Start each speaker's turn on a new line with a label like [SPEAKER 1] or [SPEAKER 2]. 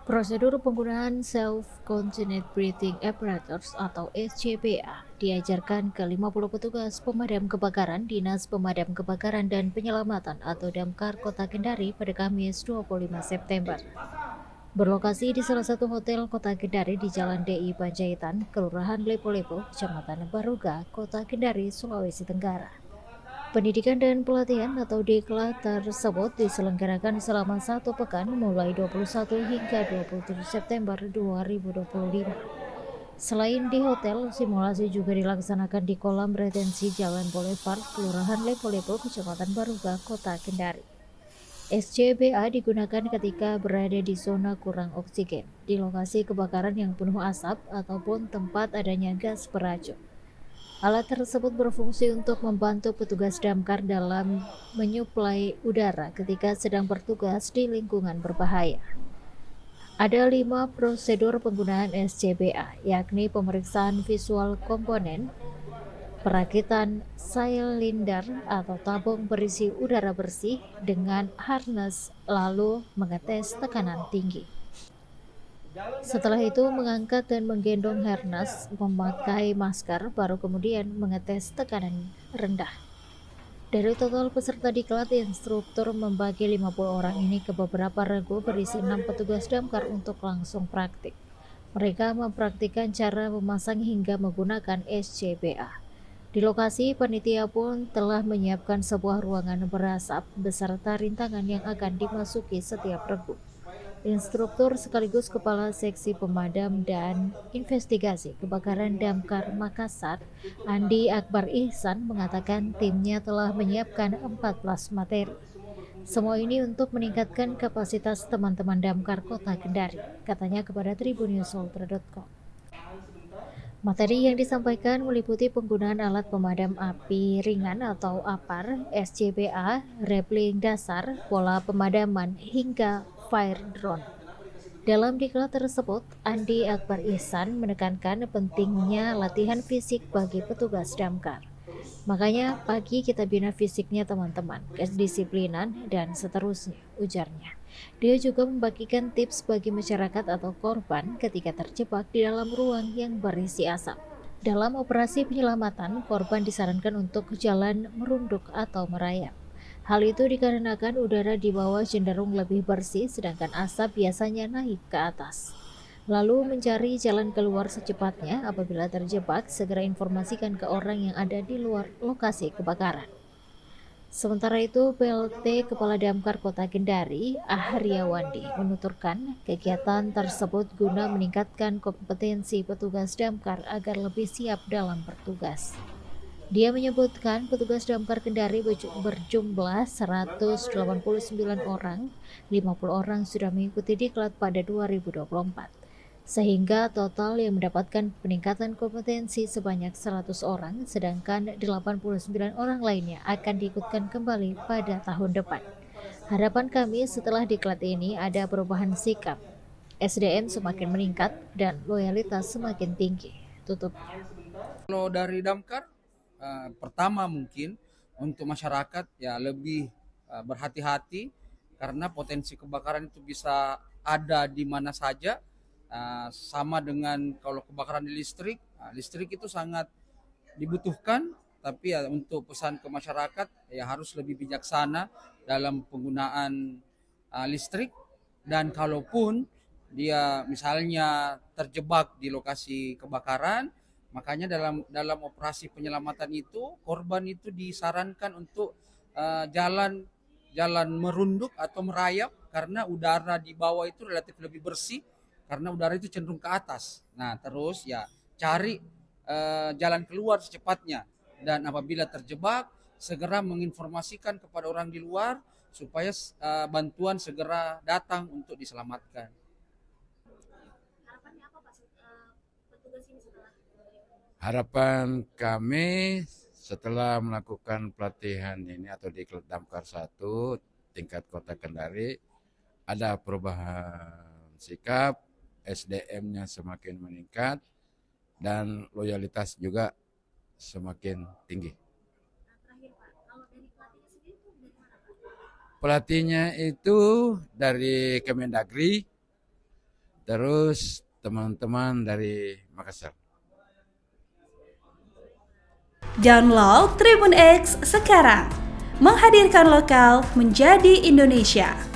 [SPEAKER 1] Prosedur penggunaan Self-Contained Breathing Apparatus atau SCBA diajarkan ke 50 petugas pemadam kebakaran Dinas Pemadam Kebakaran dan Penyelamatan atau Damkar Kota Kendari pada Kamis 25 September. Berlokasi di salah satu hotel Kota Kendari di Jalan DI Panjaitan, Kelurahan Lepo-Lepo, Kecamatan Baruga, Kota Kendari, Sulawesi Tenggara. Pendidikan dan pelatihan atau diklat tersebut diselenggarakan selama 1 pekan mulai 21 hingga 27 September 2025. Selain di hotel, simulasi juga dilaksanakan di kolam retensi Jalan Boulevard, Kelurahan Lepo-Lepo, Kecamatan Baruga, Kota Kendari. SCBA digunakan ketika berada di zona kurang oksigen, di lokasi kebakaran yang penuh asap, ataupun tempat adanya gas beracun. Alat tersebut berfungsi untuk membantu petugas damkar dalam menyuplai udara ketika sedang bertugas di lingkungan berbahaya. Ada 5 prosedur penggunaan SCBA, yakni pemeriksaan visual komponen, perakitan silinder atau tabung berisi udara bersih dengan harness, lalu mengetes tekanan tinggi. Setelah itu mengangkat dan menggendong harness, memakai masker, baru kemudian mengetes tekanan rendah. Dari total peserta diklat, instruktur membagi 50 orang ini ke beberapa regu berisi 6 petugas damkar untuk langsung praktik. Mereka mempraktikkan cara memasang hingga menggunakan SCBA. Di lokasi, panitia pun telah menyiapkan sebuah ruangan berasap beserta rintangan yang akan dimasuki setiap regu. Instruktur sekaligus Kepala Seksi Pemadam dan Investigasi Kebakaran Damkar Makassar, Andi Akbar Ihsan, mengatakan timnya telah menyiapkan 14 materi. Semua ini untuk meningkatkan kapasitas teman-teman damkar Kota Kendari, katanya kepada tribunnews.ultra.com. Materi yang disampaikan meliputi penggunaan alat pemadam api ringan atau APAR, SCBA, rappelling dasar, pola pemadaman, hingga fire drone. Dalam diklat tersebut, Andi Akbar Ihsan menekankan pentingnya latihan fisik bagi petugas damkar. Makanya pagi kita bina fisiknya teman-teman, kedisiplinan, dan seterusnya, ujarnya. Dia juga membagikan tips bagi masyarakat atau korban ketika terjebak di dalam ruang yang berisi asap. Dalam operasi penyelamatan, korban disarankan untuk jalan merunduk atau merayap. Hal itu dikarenakan udara di bawah cenderung lebih bersih, sedangkan asap biasanya naik ke atas. Lalu mencari jalan keluar secepatnya. Apabila terjebak, segera informasikan ke orang yang ada di luar lokasi kebakaran. Sementara itu, PLT Kepala Damkar Kota Kendari, Ahriyawandi, menuturkan kegiatan tersebut guna meningkatkan kompetensi petugas damkar agar lebih siap dalam bertugas. Dia menyebutkan petugas damkar Kendari berjumlah 189 orang, 50 orang sudah mengikuti diklat pada 2024. Sehingga total yang mendapatkan peningkatan kompetensi sebanyak 100 orang, sedangkan 89 orang lainnya akan diikutkan kembali pada tahun depan. Harapan kami setelah diklat ini ada perubahan sikap, SDM semakin meningkat dan loyalitas semakin tinggi. Tutup.
[SPEAKER 2] Kalau dari damkar, pertama mungkin untuk masyarakat ya lebih berhati-hati karena potensi kebakaran itu bisa ada di mana saja. Sama dengan kalau kebakaran di listrik, listrik itu sangat dibutuhkan, tapi ya untuk pesan ke masyarakat ya harus lebih bijaksana dalam penggunaan listrik, dan kalaupun dia misalnya terjebak di lokasi kebakaran, makanya dalam operasi penyelamatan itu korban itu disarankan untuk jalan jalan merunduk atau merayap karena udara di bawah itu relatif lebih bersih karena udara itu cenderung ke atas. Nah, terus ya cari jalan keluar secepatnya, dan apabila terjebak segera menginformasikan kepada orang di luar supaya bantuan segera datang untuk diselamatkan.
[SPEAKER 3] Harapan kami setelah melakukan pelatihan ini atau di Klub Damkar 1 tingkat Kota Kendari ada perubahan sikap, SDM-nya semakin meningkat dan loyalitas juga semakin tinggi. Pelatihnya itu dari Kemendagri, terus teman-teman dari Makassar.
[SPEAKER 4] Download Tribun X sekarang, menghadirkan lokal menjadi Indonesia.